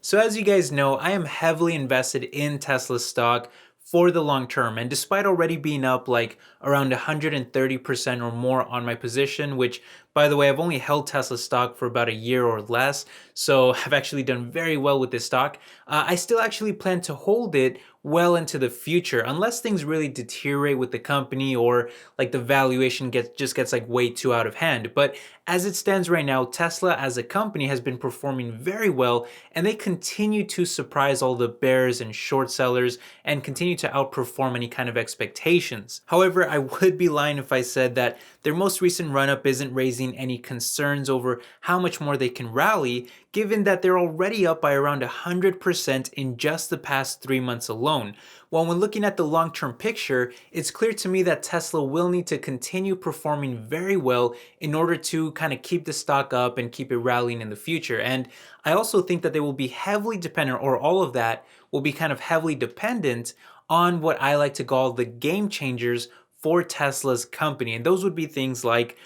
So as you guys know, I am heavily invested in Tesla stock for the long term. And despite already being up like around 130% or more on my position, which by the way, I've only held Tesla stock for about a year or less, so I've actually done very well with this stock. I still actually plan to hold it well into the future unless things really deteriorate with the company or like the valuation gets like way too out of hand. But as it stands right now, Tesla as a company has been performing very well, and they continue to surprise all the bears and short sellers and continue to outperform any kind of expectations. However, I would be lying if I said that their most recent run-up isn't raising any concerns over how much more they can rally, given that they're already up by around 100% in just the past 3 months alone. While when looking at the long-term picture, it's clear to me that Tesla will need to continue performing very well in order to kind of keep the stock up and keep it rallying in the future. And I also think that they will be heavily dependent, or all of that will be kind of heavily dependent on what I like to call the game changers for Tesla's company. And those would be things like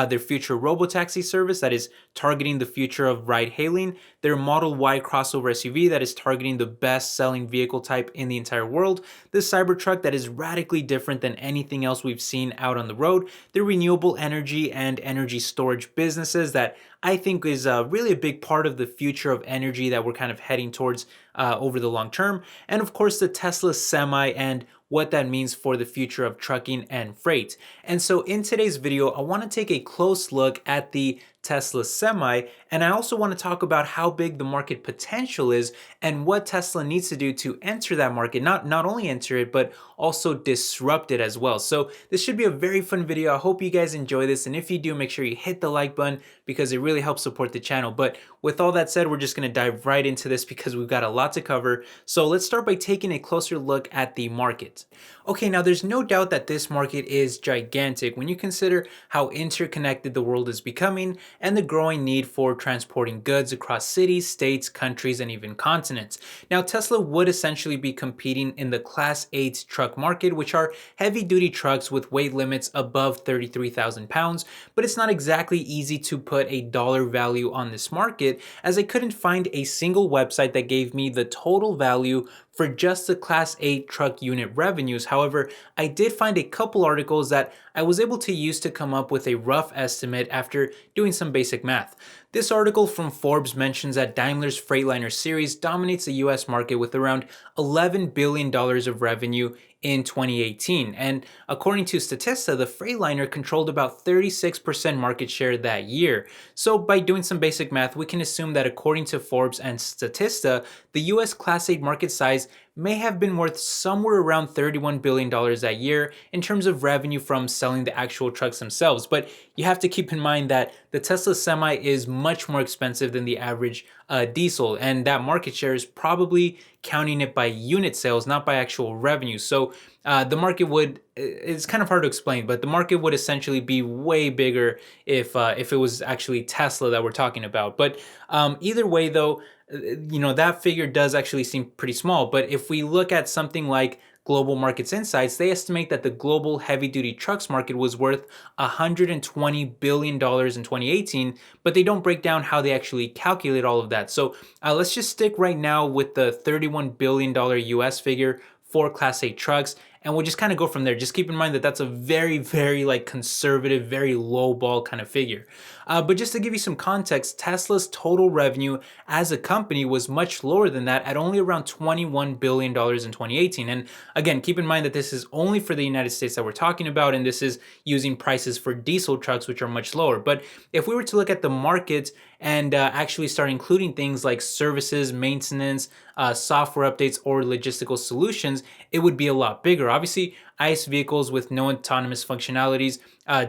their future robotaxi service that is targeting the future of ride hailing, their Model Y crossover SUV that is targeting the best selling vehicle type in the entire world, the Cybertruck that is radically different than anything else we've seen out on the road, the renewable energy and energy storage businesses that I think is really a big part of the future of energy that we're kind of heading towards over the long term, and of course the Tesla Semi and what that means for the future of trucking and freight. And so in today's video, I want to take a close look at the Tesla Semi, and I also want to talk about how big the market potential is and what Tesla needs to do to enter that market, not only enter it, but also disrupt it as well. So this should be a very fun video. I hope you guys enjoy this, and if you do, make sure you hit the like button because it really helps support the channel. But with all that said, we're just going to dive right into this because we've got a lot to cover. So let's start by taking a closer look at the market. Okay, now there's no doubt that this market is gigantic when you consider how interconnected the world is becoming and the growing need for transporting goods across cities, states, countries, and even continents. Now, Tesla would essentially be competing in the Class 8 truck market, which are heavy-duty trucks with weight limits above 33,000 pounds, but it's not exactly easy to put a dollar value on this market, as I couldn't find a single website that gave me the total value for just the Class 8 truck unit revenues. However, I did find a couple articles that I was able to use to come up with a rough estimate after doing some basic math. This article from Forbes mentions that Daimler's Freightliner series dominates the US market with around $11 billion of revenue in 2018. And according to Statista, the Freightliner controlled about 36% market share that year. So by doing some basic math, we can assume that according to Forbes and Statista, the US Class 8 market size may have been worth somewhere around $31 billion that year in terms of revenue from selling the actual trucks themselves. But you have to keep in mind that the Tesla Semi is much more expensive than the average diesel, and that market share is probably counting it by unit sales, not by actual revenue. So the market would, it's kind of hard to explain, but the market would essentially be way bigger if it was actually Tesla that we're talking about. But either way though, that figure does actually seem pretty small. But if we look at something like Global Markets Insights, they estimate that the global heavy-duty trucks market was worth $120 billion in 2018, but they don't break down how they actually calculate all of that. So let's just stick right now with the $31 billion US figure for Class 8 trucks, and we'll just kind of go from there. Just keep in mind that that's a very, very like conservative, very low ball kind of figure. But just to give you some context, Tesla's total revenue as a company was much lower than that at only around $21 billion in 2018. And again, keep in mind that this is only for the United States that we're talking about, and this is using prices for diesel trucks, which are much lower. But if we were to look at the market and actually start including things like services, maintenance, software updates, or logistical solutions, it would be a lot bigger. Obviously, ICE vehicles with no autonomous functionalities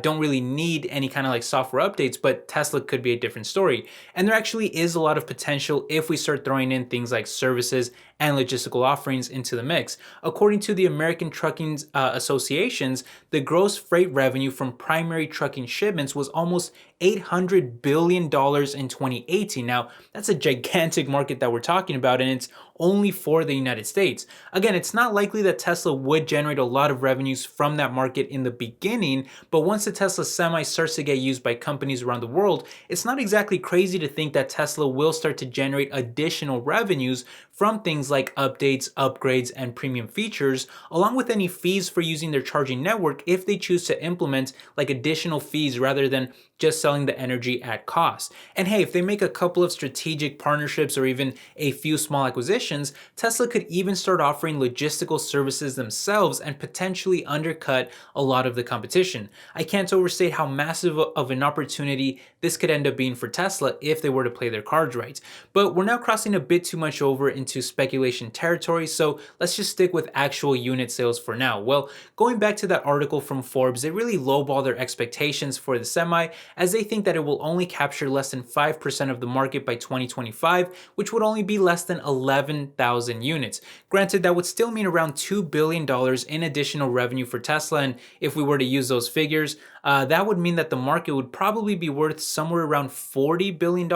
don't really need any kind of like software updates, but Tesla could be a different story. And there actually is a lot of potential if we start throwing in things like services and logistical offerings into the mix. According to the American Trucking Associations, the gross freight revenue from primary trucking shipments was almost $800 billion in 2018. Now, that's a gigantic market that we're talking about, and it's only for the United States. Again, it's not likely that Tesla would generate a lot of revenues from that market in the beginning, but once the Tesla Semi starts to get used by companies around the world, it's not exactly crazy to think that Tesla will start to generate additional revenues from things like updates, upgrades, and premium features, along with any fees for using their charging network if they choose to implement like additional fees rather than just selling the energy at cost. And hey, if they make a couple of strategic partnerships or even a few small acquisitions, Tesla could even start offering logistical services themselves and potentially undercut a lot of the competition. I can't overstate how massive of an opportunity this could end up being for Tesla if they were to play their cards right. But we're now crossing a bit too much over into speculation territory, so let's just stick with actual unit sales for now. Well, going back to that article from Forbes, they really lowball their expectations for the Semi, as they think that it will only capture less than 5% of the market by 2025, which would only be less than 11,000 units. Granted, that would still mean around $2 billion in additional revenue for Tesla, and if we were to use those figures, that would mean that the market would probably be worth somewhere around $40 billion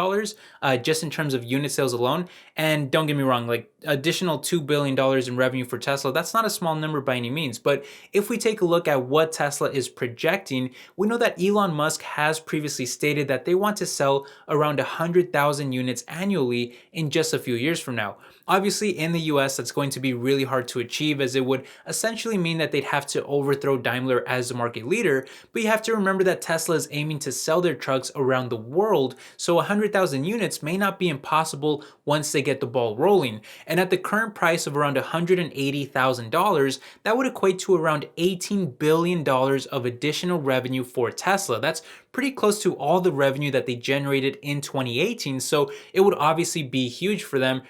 just in terms of unit sales alone. And don't get me wrong, like additional $2 billion in revenue for Tesla, that's not a small number by any means. But if we take a look at what Tesla is projecting, we know that Elon Musk has previously stated that they want to sell around 100,000 units annually in just a few years from now. Obviously, in the US, that's going to be really hard to achieve, as it would essentially mean that they'd have to overthrow Daimler as the market leader. But you have to remember that Tesla is aiming to sell their trucks around the world, so 100,000 units may not be impossible once they get the ball rolling. And at the current price of around $180,000, that would equate to around $18 billion of additional revenue for Tesla. That's pretty close to all the revenue that they generated in 2018, so it would obviously be huge for them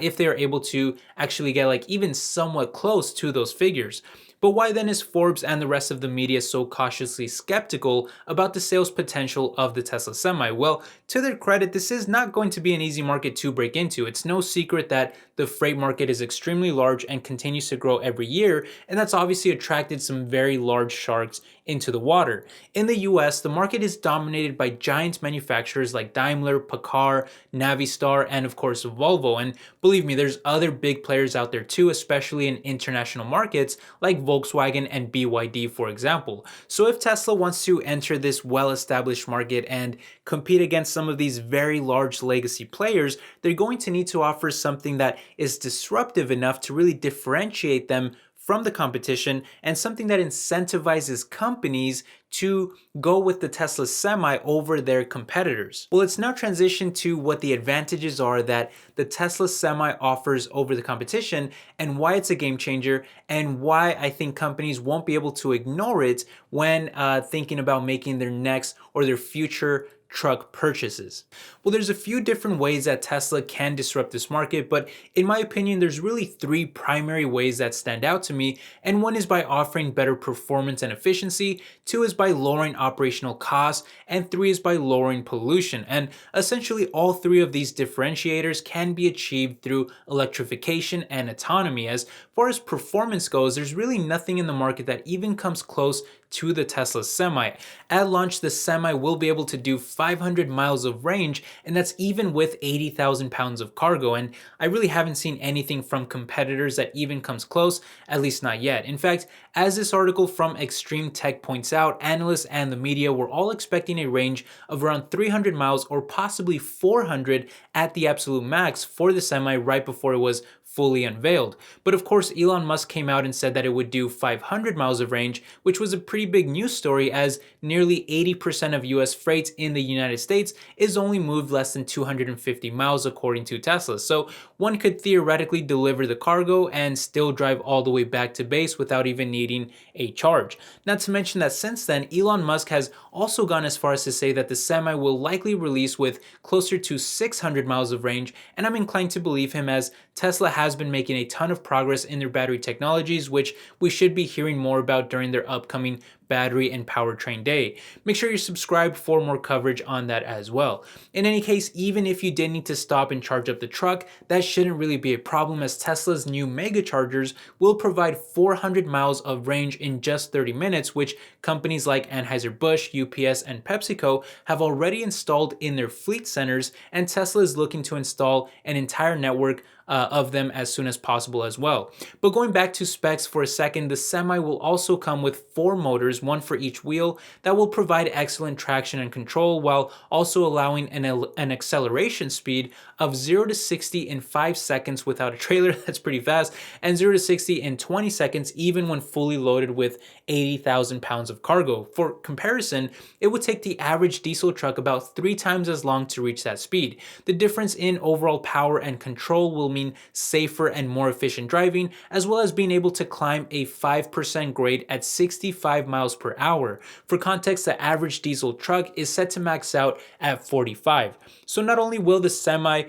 if they are able to actually get like even somewhat close to those figures. But why then is Forbes and the rest of the media so cautiously skeptical about the sales potential of the Tesla Semi? Well, to their credit, this is not going to be an easy market to break into. It's no secret that the freight market is extremely large and continues to grow every year, and that's obviously attracted some very large sharks into the water. In the US, the market is dominated by giant manufacturers like Daimler, Paccar, Navistar, and of course Volvo. And believe me, there's other big players out there too, especially in international markets like Volkswagen and BYD, for example. So if Tesla wants to enter this well-established market and compete against some of these very large legacy players, they're going to need to offer something that is disruptive enough to really differentiate them from the competition, and something that incentivizes companies to go with the Tesla Semi over their competitors. Well, let's now transition to what the advantages are that the Tesla Semi offers over the competition, and why it's a game changer, and why I think companies won't be able to ignore it when thinking about making their next or their future truck purchases. Well, there's a few different ways that Tesla can disrupt this market, but in my opinion, there's really three primary ways that stand out to me. And one is by offering better performance and efficiency, two is by lowering operational costs, and three is by lowering pollution. And essentially all three of these differentiators can be achieved through electrification and autonomy. As far as performance goes, there's really nothing in the market that even comes close to the Tesla Semi. At launch, the Semi will be able to do 500 miles of range, and that's even with 80,000 pounds of cargo. And I really haven't seen anything from competitors that even comes close, at least not yet. In fact, as this article from Extreme Tech points out, analysts and the media were all expecting a range of around 300 miles or possibly 400 at the absolute max for the Semi right before it was fully unveiled. But of course, Elon Musk came out and said that it would do 500 miles of range, which was a pretty big news story, as nearly 80% of US freight in the United States is only moved less than 250 miles according to Tesla. So one could theoretically deliver the cargo and still drive all the way back to base without even needing a charge. Not to mention that since then, Elon Musk has also gone as far as to say that the Semi will likely release with closer to 600 miles of range, and I'm inclined to believe him, as Tesla has been making a ton of progress in their battery technologies, which we should be hearing more about during their upcoming battery and powertrain day. Make sure you're subscribed for more coverage on that as well. In any case, even if you did need to stop and charge up the truck, that shouldn't really be a problem, as Tesla's new mega chargers will provide 400 miles of range in just 30 minutes, which companies like Anheuser-Busch, UPS, and PepsiCo have already installed in their fleet centers, and Tesla is looking to install an entire network of them as soon as possible as well. But going back to specs for a second, the Semi will also come with 4 motors, one for each wheel, that will provide excellent traction and control while also allowing an acceleration speed of 0 to 60 in 5 seconds without a trailer. That's pretty fast. And 0 to 60 in 20 seconds even when fully loaded with 80,000 pounds of cargo. For comparison, it would take the average diesel truck about 3 times as long to reach that speed. The difference in overall power and control will mean safer and more efficient driving, as well as being able to climb a 5% grade at 65 miles per hour. For context, the average diesel truck is set to max out at 45. So not only will the Semi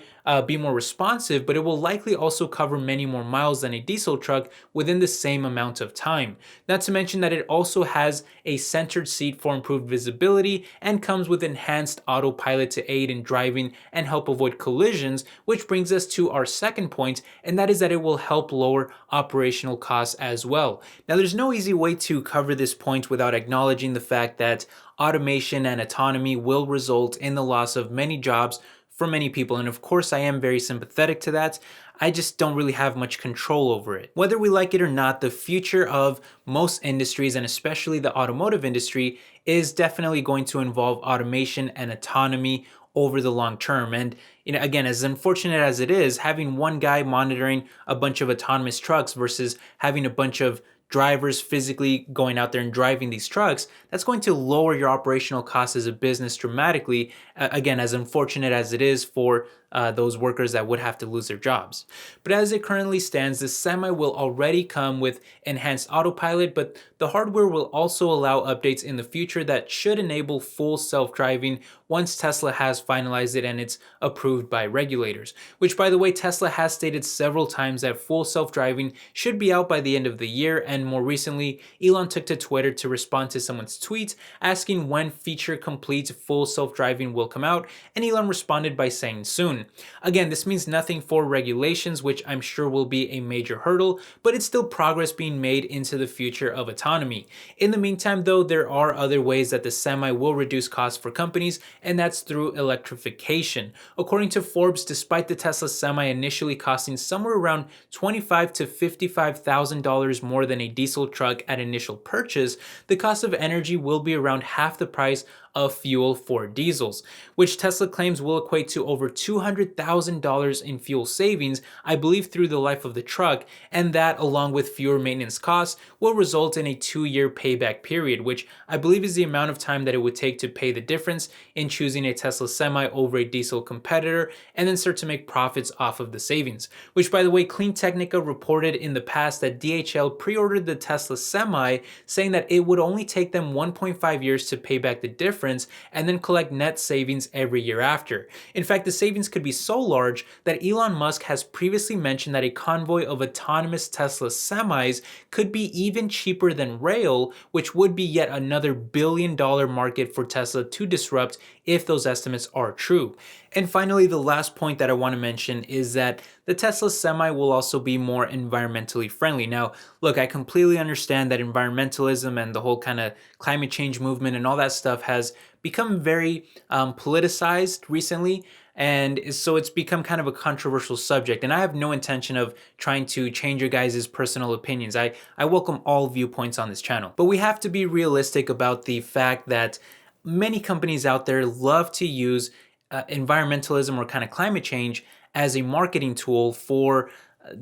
be more responsive, but it will likely also cover many more miles than a diesel truck within the same amount of time. Not to mention that it also has a centered seat for improved visibility and comes with enhanced autopilot to aid in driving and help avoid collisions, which brings us to our second point, and that is that it will help lower operational costs as well. Now, there's no easy way to cover this point without acknowledging the fact that automation and autonomy will result in the loss of many jobs for many people, and of course I am very sympathetic to that. I just don't really have much control over it. Whether we like it or not, the future of most industries, and especially the automotive industry, is definitely going to involve automation and autonomy over the long term. And again, as unfortunate as it is, having one guy monitoring a bunch of autonomous trucks versus having a bunch of drivers physically going out there and driving these trucks, that's going to lower your operational costs as a business dramatically. Again, as unfortunate as it is for those workers that would have to lose their jobs. But as it currently stands, the Semi will already come with enhanced autopilot, but the hardware will also allow updates in the future that should enable full self-driving once Tesla has finalized it and it's approved by regulators. Which, by the way, Tesla has stated several times that full self-driving should be out by the end of the year, and more recently, Elon took to Twitter to respond to someone's tweet asking when feature complete full self-driving will come out, and Elon responded by saying soon. Again, this means nothing for regulations, which I'm sure will be a major hurdle, but it's still progress being made into the future of autonomy. In the meantime, though, there are other ways that the Semi will reduce costs for companies, and that's through electrification. According to Forbes, despite the Tesla Semi initially costing somewhere around $25,000 to $55,000 more than a diesel truck at initial purchase, the cost of energy will be around half the price of fuel for diesels, which Tesla claims will equate to over $200,000 in fuel savings, I believe, through the life of the truck, and that, along with fewer maintenance costs, will result in a 2-year payback period, which I believe is the amount of time that it would take to pay the difference in choosing a Tesla Semi over a diesel competitor and then start to make profits off of the savings. Which, by the way, Clean Technica reported in the past that DHL pre-ordered the Tesla Semi, saying that it would only take them 1.5 years to pay back the difference and then collect net savings every year after. In fact, the savings could be so large that Elon Musk has previously mentioned that a convoy of autonomous Tesla Semis could be even cheaper than rail, which would be yet another billion-dollar market for Tesla to disrupt if those estimates are true. And finally, the last point that I want to mention is that the Tesla Semi will also be more environmentally friendly. Now, look, I completely understand that environmentalism and the whole kind of climate change movement and all that stuff has become very politicized recently. And so it's become kind of a controversial subject. And I have no intention of trying to change your guys' personal opinions. I welcome all viewpoints on this channel. But we have to be realistic about the fact that many companies out there love to use environmentalism or kind of climate change as a marketing tool for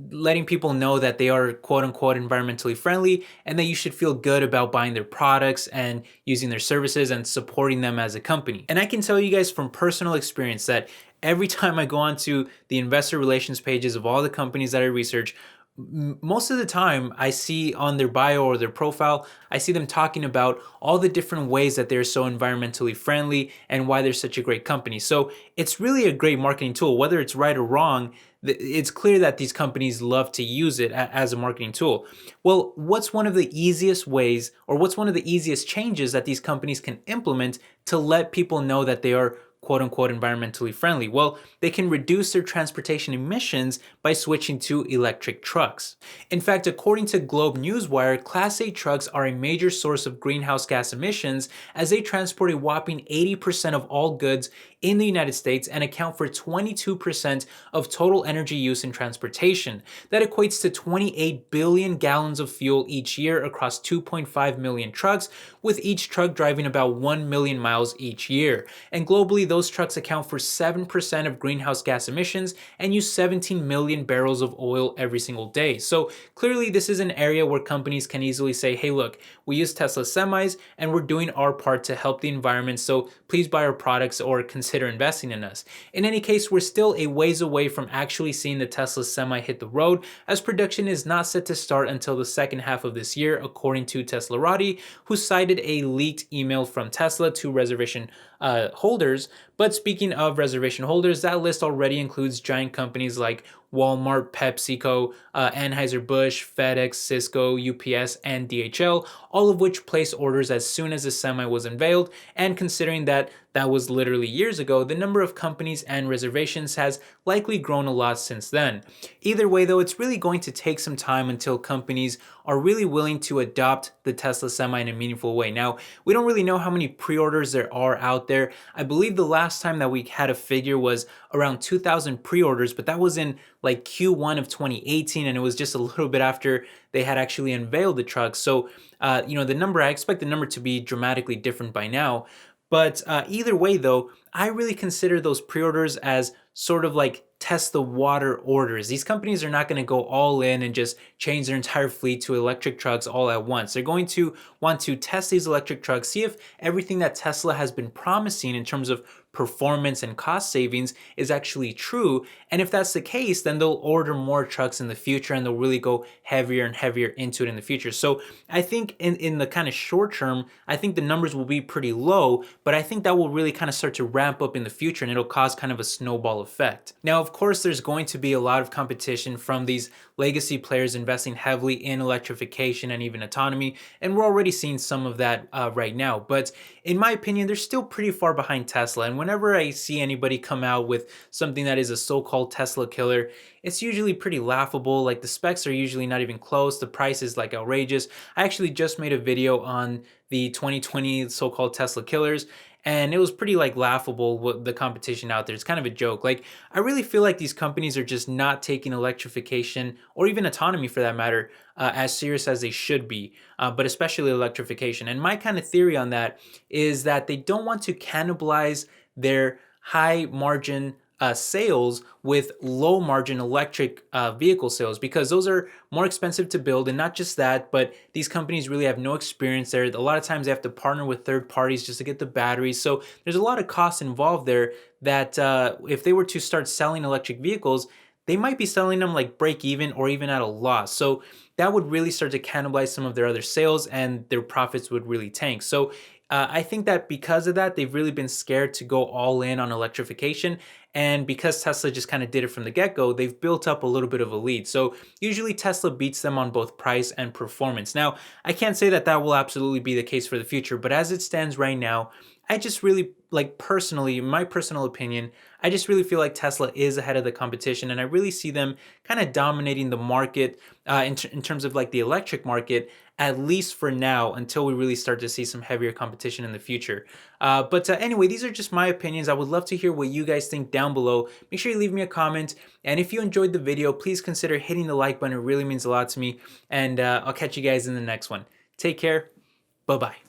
letting people know that they are quote unquote environmentally friendly and that you should feel good about buying their products and using their services and supporting them as a company. And I can tell you guys from personal experience that every time I go onto the investor relations pages of all the companies that I research, most of the time I see on their bio or their profile, I see them talking about all the different ways that they're so environmentally friendly and why they're such a great company. So it's really a great marketing tool, whether it's right or wrong. It's clear that these companies love to use it as a marketing tool. Well, what's one of the easiest ways, or what's one of the easiest changes that these companies can implement to let people know that they are quote unquote environmentally friendly? Well, they can reduce their transportation emissions by switching to electric trucks. In fact, according to Globe Newswire, Class 8 trucks are a major source of greenhouse gas emissions as they transport a whopping 80% of all goods in the United States and account for 22% of total energy use in transportation. That equates to 28 billion gallons of fuel each year across 2.5 million trucks, with each truck driving about 1 million miles each year. And globally, those trucks account for 7% of greenhouse gas emissions and use 17 million barrels of oil every single day. So clearly, this is an area where companies can easily say, hey, look, we use Tesla semis and we're doing our part to help the environment, so please buy our products or consider investing in us. In any case, we're still a ways away from actually seeing the Tesla semi hit the road, as production is not set to start until the second half of this year, according to Teslarati, who cited a leaked email from Tesla to Reservation Holders. But speaking of Reservation Holders, that list already includes giant companies like Walmart, PepsiCo, Anheuser-Busch, FedEx, Cisco, UPS, and DHL, all of which placed orders as soon as the semi was unveiled. And considering that that was literally years ago, the number of companies and reservations has likely grown a lot since then. Either way though, it's really going to take some time until companies are really willing to adopt the Tesla Semi in a meaningful way. Now, we don't really know how many pre-orders there are out there. I believe the last time that we had a figure was around 2,000 pre-orders, but that was in like Q1 of 2018, and it was just a little bit after they had actually unveiled the truck. So, the number, I expect the number to be dramatically different by now. But either way, though, I really consider those pre-orders as sort of like test the water orders. These companies are not going to go all in and just change their entire fleet to electric trucks all at once. They're going to want to test these electric trucks, see if everything that Tesla has been promising in terms of performance and cost savings is actually true. And if that's the case, then they'll order more trucks in the future and they'll really go heavier and heavier into it in the future. So I think in the kind of short term, I think the numbers will be pretty low, but I think that will really kind of start to ramp up in the future and it'll cause kind of a snowball effect. Now, of course, there's going to be a lot of competition from these legacy players investing heavily in electrification and even autonomy, and we're already seeing some of that right now. But in my opinion, they're still pretty far behind Tesla. And whenever I see anybody come out with something that is a so-called Tesla killer, it's usually pretty laughable. Like the specs are usually not even close. The price is like outrageous. I actually just made a video on the 2020 so-called Tesla killers, and it was pretty like laughable with the competition out there. It's kind of a joke. Like, I really feel like these companies are just not taking electrification or even autonomy for that matter as serious as they should be, but especially electrification. And my kind of theory on that is that they don't want to cannibalize their high margin sales with low margin electric vehicle sales, because those are more expensive to build. And not just that, but these companies really have no experience there. A lot of times they have to partner with third parties just to get the batteries. So there's a lot of costs involved there that if they were to start selling electric vehicles, they might be selling them like break even or even at a loss. So that would really start to cannibalize some of their other sales and their profits would really tank. So I think that because of that, they've really been scared to go all in on electrification. And because Tesla just kind of did it from the get-go, they've built up a little bit of a lead. So usually Tesla beats them on both price and performance. Now, I can't say that that will absolutely be the case for the future, but as it stands right now, I just really, like personally, in my personal opinion, I just really feel like Tesla is ahead of the competition, and I really see them kind of dominating the market in terms of like the electric market, at least for now, until we really start to see some heavier competition in the future. But anyway, these are just my opinions. I would love to hear what you guys think down below. Make sure you leave me a comment, and if you enjoyed the video, please consider hitting the like button. It really means a lot to me, and I'll catch you guys in the next one. Take care. Bye-bye.